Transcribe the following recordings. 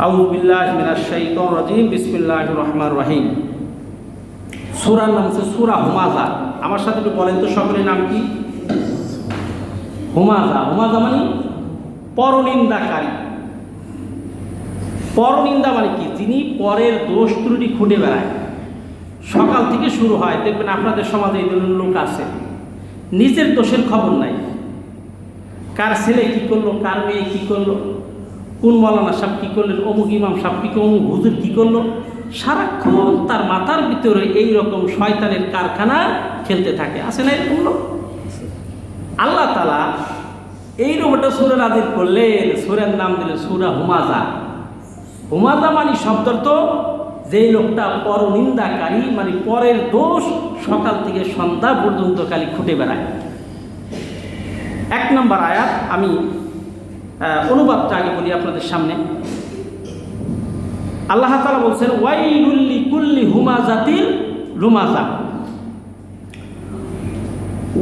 আউযু বিল্লাহি মিনাশ শাইতানির রাজিম। বিসমিল্লাহির রহমানির রহিম। সূরার নাম হচ্ছে সূরা হুমাযা। আমার সাথে একটু বলেন তো সকলের নাম কি? হুমাযা। হুমাযা মানে পরনিন্দাকারী। পরনিন্দা মানে কি? যিনি পরের দোষ ত্রুটি খুঁটে বেড়ায়। সকাল থেকে শুরু হয়, দেখবেন আপনাদের সমাজে এই ধরনের লোক আছে, নিজের দোষের খবর নাই। কার ছেলে কি করলো, কার মেয়ে কি করলো, কোন মৌলানা সাহেব কি করলেন, অমুক ইমাম সাহেব কি করলো, অমুক হুজুর কি করলো, সারাক্ষণ তার মাথার ভিতরে এইরকম শয়তানের কারখানা খেলতে থাকে। আছে না এরকম লোক? আল্লাহ তাআলা এইরকম একটা সূরা নাযিল করলেন, সূরার নাম দিলেন সূরা হুমাযা। হুমাযা মানে শব্দার্থ যেই লোকটা পরনিন্দাকারী, মানে পরের দোষ সকাল থেকে সন্ধ্যা পর্যন্ত খালি খুঁটে বেড়ায়। 1 নম্বর আয়াত, আমি অনুবাদটা আগে বলি আপনাদের সামনে। আল্লাহ তাআলা বলছেন ওয়াইলুল লিকুল্লি হুমাযাতিল লুমাযা।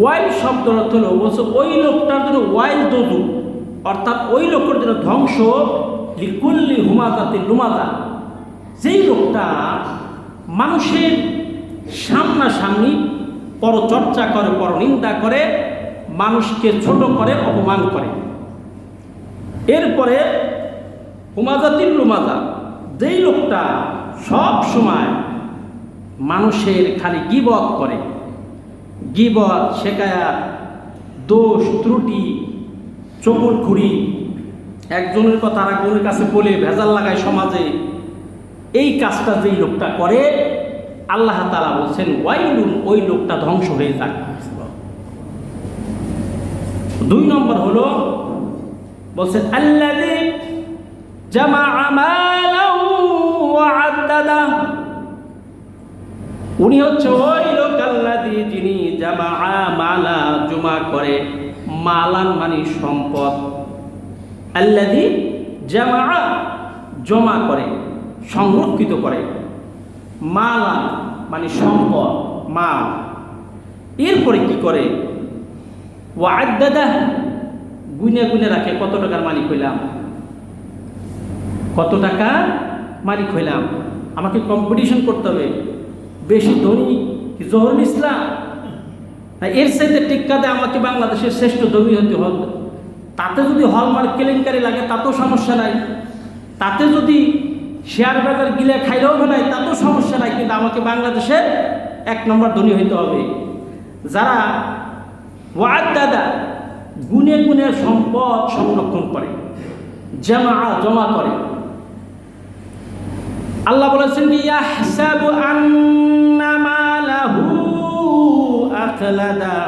ওয়াইল শব্দের অর্থ হলো, বলছে ওই লোকটার জন্য, ওয়াইল দোজু অর্থাৎ ওই লোকের জন্য ধ্বংস, লিকুল্লি হুমাযাতিল লুমাযা, যেই লোকটা মানুষের সামনাসামনি পরচর্চা করে, পরনিন্দা করে, মানুষকে ছোট করে, অপমান করে। এরপরে হুমাযাতিল লুমাযা, যেই লোকটা সব সময় মানুষের খালি গীবত করে, গীবত, শেকায়াত, দোষ ত্রুটি, চকুরখুরি, একজনের কথা আরেকজনের কাছে বলে ভেজাল লাগায় সমাজে, এই কাজটা যেই লোকটা করে, আল্লাহ তাআলা বলছেন ওয়াইলুন, ওই লোকটা ধ্বংস হয়ে যাক। 2 নম্বর হলো, বলছেন আল্লাযী জামাআ মালাহু ওয়া আদ্দাদা। উনি হচ্ছে ওই লোক, আল্লাযী, যিনি জামাআ মালা, জমা করে, মালান মানে সম্পদ, আল্লাযী জামাআ জমা করে, সংরক্ষিত করে, মালা মানে সম্পদ, মাল। এরপরে কি করে? ওয়া আদ্দাদা, গুনে গুনে রাখে, কত টাকার মালিক হইলাম, কত টাকা মালিক হইলাম। আমাকে কম্পিটিশন করতে হবে, বেশি ধনী কি জহুরুল ইসলাম, এর সাথে টিক্কা দেয় আমাকে বাংলাদেশের শ্রেষ্ঠ ধনী হতে হবে। তাতে যদি হলমার্ক কেলেঙ্কারি লাগে তাতেও সমস্যা নাই, তাতে যদি শেয়ার বাজার গিলে খাইলেও ফেলায় তাতেও সমস্যা নাই, কিন্তু আমাকে বাংলাদেশের 1 নম্বর ধনী হইতে হবে। যারা ওয়াদাদা, গুনে গুনে সম্পদ সংরক্ষণ করে, জমা করে, আল্লাহ বলেছেন ইয়াহসাবু আন্না মালাহু আখলাদা।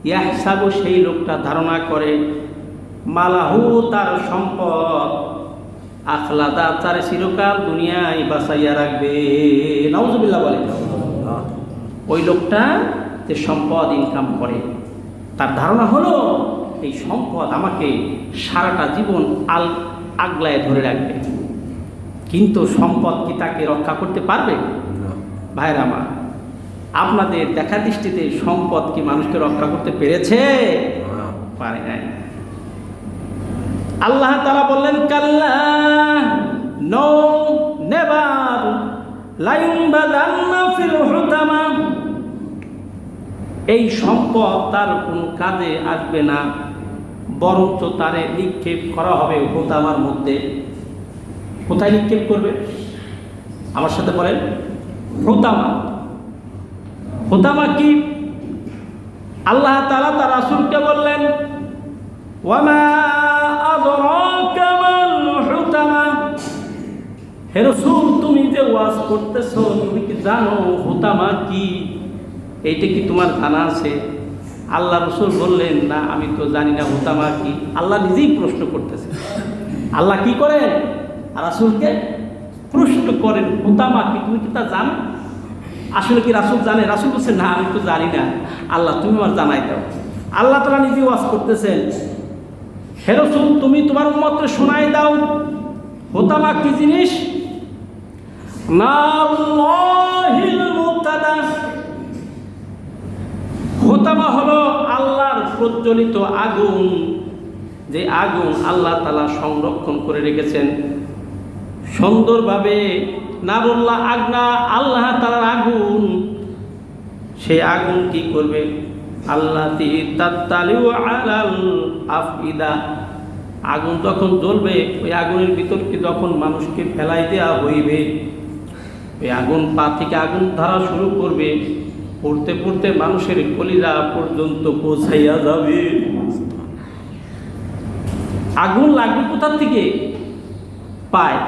ইয়াহসাবু, সেই লোকটা ধারণা করে, মালাহু, তার সম্পদ, আখলাদা, তার চিরকাল দুনিয়ায় বাঁচাইয়া রাখবে। নাউজুবিল্লাহ বলে। ওই লোকটা যে সম্পদ ইনকাম করে, তার ধারণা হলো এই সম্পদ আমাকে সারাটা জীবন আগলায় ধরে রাখবে। কিন্তু সম্পদ কি তাকে রক্ষা করতে পারবে? ভাইরা আমার, আপনাদের দেখা দৃষ্টিতে সম্পদ কি মানুষকে রক্ষা করতে পেরেছে? পারে নাই। আল্লাহ তাআলা বললেন কাল্লা, নো, নেভার, লা ইউনবাযান্না ফিল হুতামা। এই সম্পদ তার কোনো কাজে আসবে না, বরঞ্চ তারে নিক্ষেপ করা হবে হুতামার মধ্যে। কোথায় নিক্ষেপ করবে? আমার সাথে বলেন, হুতামা। হুতামা কি? আল্লাহ তাআলা তার রাসূলকে বললেন ওয়ামা আদরাকা মাল হুতামা। হে রাসূল, তুমি যে ওয়াজ করতেছো, তুমি কি জানো হুতামা কি? এইটা কি তোমার জানা আছে? আল্লাহ রাসূল বললেন না, আমি তো জানি না হুতামা কি। আল্লাহ নিজেই প্রশ্ন করতেছে। আল্লাহ কি করেন? রাসূলকে প্রশ্ন করেন হুতামা কি, তুমি কি তা জানো? আসলে কি রাসূল জানে? রাসূল বলছে না, আমি তো জানি না, আল্লাহ তুমি আমার জানাই দাও। আল্লাহ তাআলা নিজে ওয়াজ করতেছেন, হে রাসূল, তুমি তোমার উম্মতকে শোনাই দাও হুতামা কি জিনিস। নাল্লাহিল মুক্তাদা। হুতামা হলো আল্লাহর প্রজ্বলিত আগুন, যে আগুন আল্লাহ তাআলা সংরক্ষণ করে রেখেছেন সুন্দরভাবে নারুল্লাহ আগনা, আল্লাহ তাআলার আগুন, সেই আগুন কি করবে? আল্লাতী তাত্তালিউ আলাল আফইদা, আগুন যখন জ্বলবে ওই আগুনের ভিতরকে যখন মানুষকে ফেলাই দেওয়া হইবে, ওই আগুন পা থেকে আগুন ধারা শুরু করবে, পড়তে পড়তে মানুষের কলিজা পর্যন্ত পৌঁছাইয়া যাবে। আগুন লাগবে কোথার থেকে? পায়,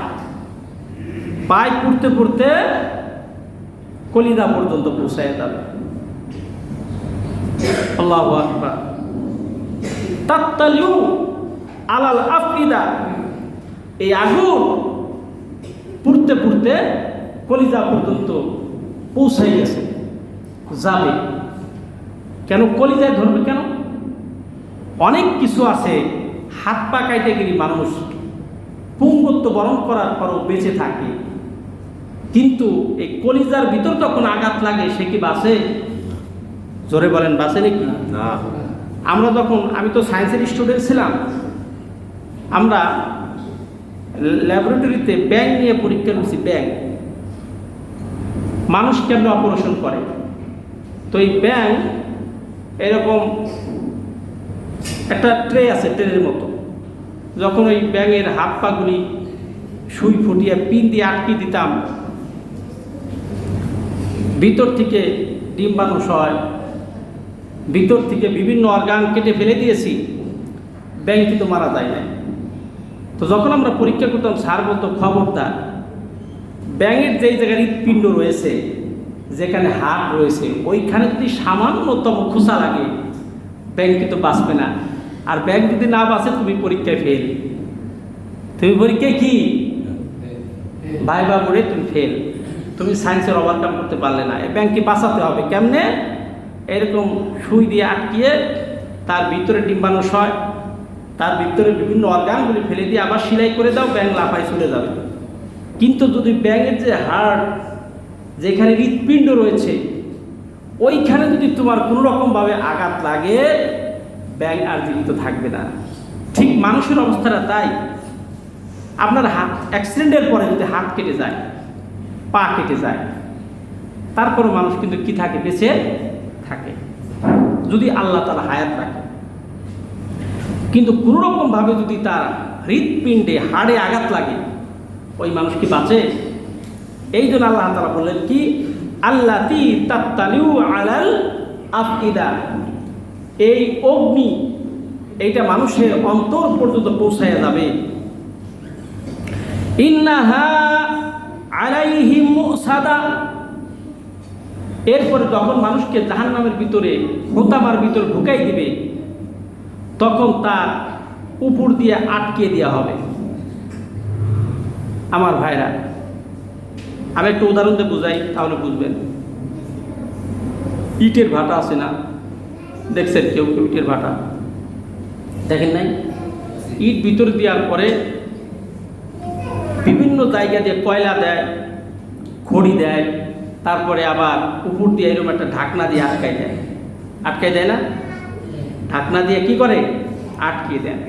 পায় পড়তে পড়তে কলিজা পর্যন্ত পৌঁছাইয়া যাবে। আল্লাহু আকবার। তাত্তালিউ আলাল আফইদা, এই আগুন পড়তে পড়তে কলিজা পর্যন্ত পৌঁছাই গেছে, যাবে। কেন কলিজায় ধরবে? কেন? অনেক কিছু আছে, হাত পা কাইটে গেলে মানুষ পুঙ্গত্ব বরণ করার পরও বেঁচে থাকে, কিন্তু এই কলিজার ভিতর যখন আঘাত লাগে সে কি বাঁচে? জোরে বলেন, বাঁচে নাকি? না। আমরা যখন, আমি তো সায়েন্সের স্টুডেন্ট ছিলাম, আমরা ল্যাবরেটরিতে ব্যাঙ নিয়ে পরীক্ষা করছি। ব্যাঙ, মানুষ কেমন অপারেশন করে, তো এই ব্যাঙ এরকম একটা ট্রে আছে, ট্রেনের মতো, যখন ওই ব্যাঙের হাত পাগুলি সুই ফুটিয়ে পিন দিয়ে আটকে দিতাম, ভিতর থেকে ডিম্বাণু হয়, ভিতর থেকে বিভিন্ন অর্গান কেটে ফেলে দিয়েছি, ব্যাঙ কিন্তু মারা যায় না। তো যখন আমরা পরীক্ষা করতাম, স্যার বলতো খবরদার, ব্যাঙের যেই জায়গায় হৃৎপিণ্ড রয়েছে, যেখানে হাড় রয়েছে, ওইখানে যদি সামান্যতম খোঁচা লাগে ব্যাঙ কিন্তু বাঁচবে না। আর ব্যাঙ যদি না বাঁচে তুমি পরীক্ষায় ফেল, তুমি পরীক্ষায় কি ভাইবা পড়ে তুমি ফেল, তুমি সায়েন্সের ওভারকাম করতে পারলে না। এই ব্যাঙকে বাঁচাতে হবে কেমনে? এরকম সুই দিয়ে আটকিয়ে তার ভিতরে ডিম্বাণু হয়, তার ভিতরে বিভিন্ন অর্গানগুলি ফেলে দিয়ে আবার সেলাই করে দাও, ব্যাঙ লাফায় চলে যাবে। কিন্তু যদি ব্যাঙের যে হাড়, যেখানে হৃৎপিণ্ড রয়েছে, ওইখানে যদি তোমার কোনো রকমভাবে আঘাত লাগে, ব্যাঙ আর জীবিত থাকবে না। ঠিক মানুষের অবস্থাটা তাই। আপনার হাত অ্যাক্সিডেন্টের পরে যদি হাত কেটে যায়, পা কেটে যায়, তারপরে মানুষ কিন্তু কি থাকে? বেঁচে থাকে, যদি আল্লাহ তাআলা হায়াত রাখে। কিন্তু কোনো রকমভাবে যদি তার হৃৎপিণ্ডে, হাড়ে আঘাত লাগে, ওই মানুষ কি বাঁচে? এই জন্য আল্লাহ তাআলা বললেন কি? আল্লাতী তাত্তালিউ আলাল আফইদা, এই অগ্নি এইটা মানুষের অন্তর পর্যন্ত পৌঁছায়া যাবে। ইন্নাহা আলাইহিম মুসাদা, এরপরে যখন মানুষকে জাহান্নামের ভিতরে, হোতামার ভিতরে ঢুকাই দিবে, তখন তার উপর দিয়ে আটকে দেওয়া হবে। আমার ভাইরা, আমি একটা উদাহরণ দিয়ে বুঝাই, তাহলে বুঝবেন। ইটের ভাটা আছে না, দেখছেন কেউ কেউ ইটের ভাটা দেখেন নাই? ইট ভিতরে দেওয়ার পরে বিভিন্ন জায়গা দিয়ে কয়লা দেয়, খড়ি দেয়, তারপরে আবার উপর দিয়ে এরকম একটা ঢাকনা দিয়ে আটকাই দেয় না? ঢাকনা দিয়ে কি করে? আটকিয়ে দেয়।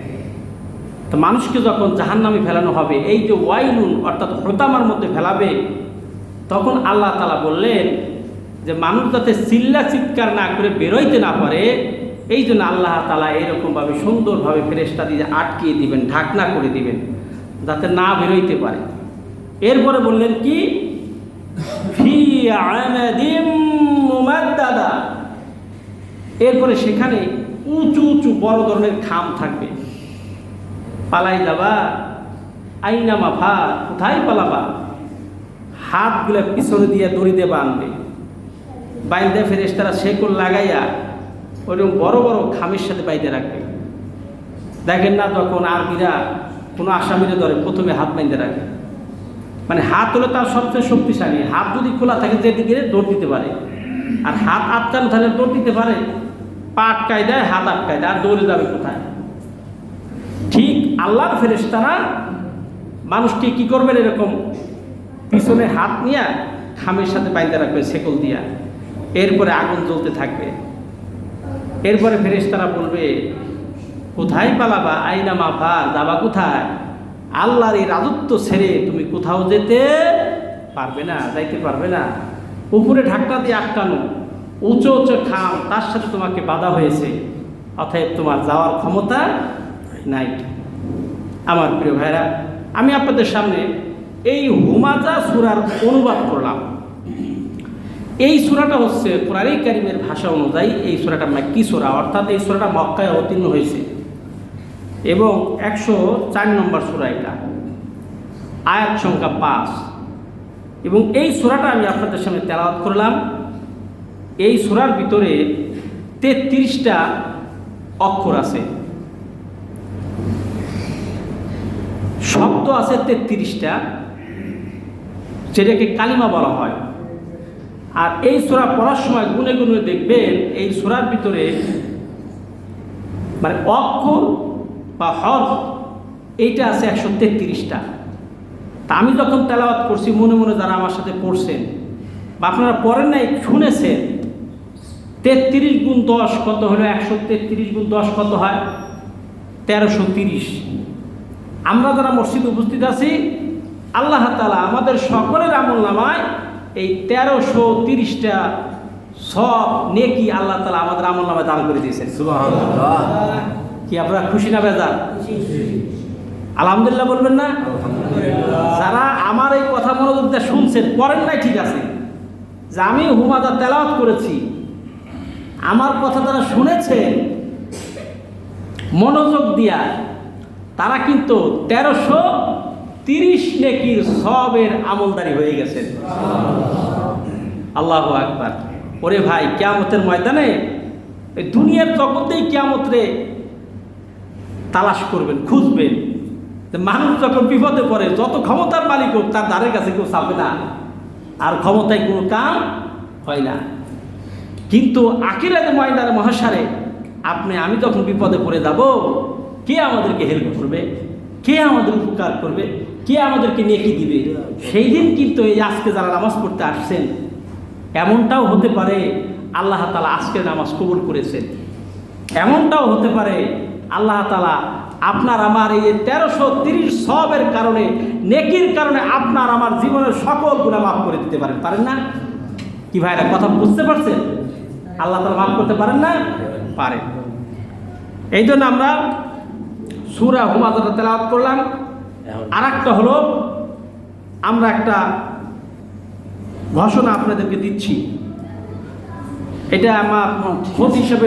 তো মানুষকে যখন জাহান্নামে ফেলানো হবে, এই যে ওয়াইলুন অর্থাৎ হোতামার মধ্যে ফেলাবে, তখন আল্লাহ তাআলা বললেন যে মানুষ যাতে চিল্লা চিৎকার না করে বেরোইতে না পারে, এই জন্য আল্লাহ তাআলা এরকমভাবে সুন্দরভাবে ফেরেশতা দিয়ে আটকিয়ে দিবেন, ঢাকনা করে দিবেন, যাতে না বেরোইতে পারে। এরপরে বললেন কি? ফি আমাদিম মুমাদ্দাদা, এরপরে সেখানে উঁচু উঁচু বড় ধরনের খাম থাকবে। পালাই যাবা, আইনা মাফা, কোথায় পালাবা? হাতগুলো পিছনে দিয়ে দড়ি দিয়ে বাঁধবে, বাইন্দে ফেরেশতারা শেকল লাগাইয়া ওইরকম বড় বড় খামের সাথে বাইতে রাখবে। দেখেন না, যখন আর্মিরা কোনো আসামিরে ধরে প্রথমে হাত বাইন্দে রাখে, মানে হাত হলো তার সবচেয়ে শক্তিশালী। হাত যদি খোলা থাকে যেদিকে দৌড় দিতে পারে, আর হাত আটকানো তাহলে দৌড় দিতে পারে, পা আটকায় দেয়, হাত আটকায় দেয়, আর দৌড়ে যাবে কোথায়? ঠিক আল্লাহর ফেরেশতারা মানুষকে কি করবেন? এরকম পিছনে হাত নিয়ে খামের সাথে বাইন্ধে রাখবে শেকল দিয়া, এরপরে আগুন জ্বলতে থাকবে। এরপরে ফেরেশতারা বলবে, কোথায় পালাবা? আইনা মাফা, যাবা কোথায়? আল্লাহর এই রাজত্ব ছেড়ে তুমি কোথাও যেতে পারবে না, যাইতে পারবে না। উপরে ঢাকনা দিয়ে আটকানো, উঁচু উঁচু খাম, তার সাথে তোমাকে বাধা হয়েছে, অতএব তোমার যাওয়ার ক্ষমতা নাই। আমার প্রিয় ভাইরা, আমি আপনাদের সামনে এই হুমাজা সূরার অনুবাদ করলাম। এই সূরাটা হচ্ছে কুরআনে কারীমের ভাষা অনুযায়ী এই সূরাটা মাক্কি সূরা, অর্থাৎ এই সূরাটা মক্কায় অবতীর্ণ হয়েছে এবং 104 নম্বর সূরা, এটা আয়াত সংখ্যা 5। এবং এই সূরাটা আমি আপনাদের সামনে তেলাওয়াত করলাম। এই সূরার ভিতরে 33টা অক্ষর আছে, শব্দ আছে 33টা, যেটাকে কালিমা বলা হয়। আর এই সূরা পড়ার সময় গুনে গুনে দেখবেন এই সূরার ভিতরে মানে অক্ষর বা হরফ এইটা আছে 133টা। তা আমি যখন তেলাওয়াত করছি মনে মনে যারা আমার সাথে পড়ছেন বা আপনারা পড়েন নাই শুনেছেন, 33 গুণ 10 কত হলো? 133 গুণ 10 কত হয়? 1330। আমরা যারা মসজিদে উপস্থিত আছি, আল্লাহ তাআলা আমাদের সকলের আমলনামায় এই 1330টা সব নেকি আল্লাহ তাআলা আমাদের আমলনামায় দান করে দিয়েছেন। সুবহানাল্লাহ। কি আপনারা খুশি না বেজার? আলহামদুলিল্লাহ বলবেন না? যারা আমার এই কথা মনোযোগ দিয়ে শুনছেন, পড়েন নাই ঠিক আছে, যে আমি হুমাজা তেলাওয়াত করেছি, আমার কথা যারা শুনেছেন মনোযোগ দিয়া, তারা কিন্তু 1330 নেকির সবের আমলদারি হয়ে গেছেন। আল্লাহু আকবার। ওরে ভাই, কিয়ামতের ময়দানে এই দুনিয়ার জগতেই কিয়ামতরে তালাশ করবেন, খুঁজবেন। মানুষ যখন বিপদে পড়ে, যত ক্ষমতার মালিক হোক, তার ধারে কাছে কেউ চাবে না, আর ক্ষমতায় কোনো কাম হয় না। কিন্তু আখিরাতে ময়দানে মহাশারে আমি যখন বিপদে পড়ে যাব, কে আমাদেরকে হেল্প করবে, কে আমাদের উপকার করবে, কে আমাদেরকে নেকি দিবে? সেই দিন কিন্তু এই আজকে যারা নামাজ পড়তে আসছেন, এমনটাও হতে পারে আল্লাহ তাআলা আজকের নামাজ কবুল করেছেন। এমনটাও হতে পারে আল্লাহ তাআলা আপনার আমার এই 1330 সবের কারণে, নেকির কারণে আপনার আমার জীবনের সকল গুনাহ মাফ করে দিতে পারেন। পারেন না? কি ভাইরা, কথা বুঝতে পারছেন? আল্লাহ তাআলা মাফ করতে পারেন না? পারেন। এই জন্য আমরা সূরা হুমাজাটা তেলাওয়াত করলাম। আর একটা হলো, আমরা একটা ঘোষণা আপনাদেরকে দিচ্ছি, এটা আমার খতিব হিসেবে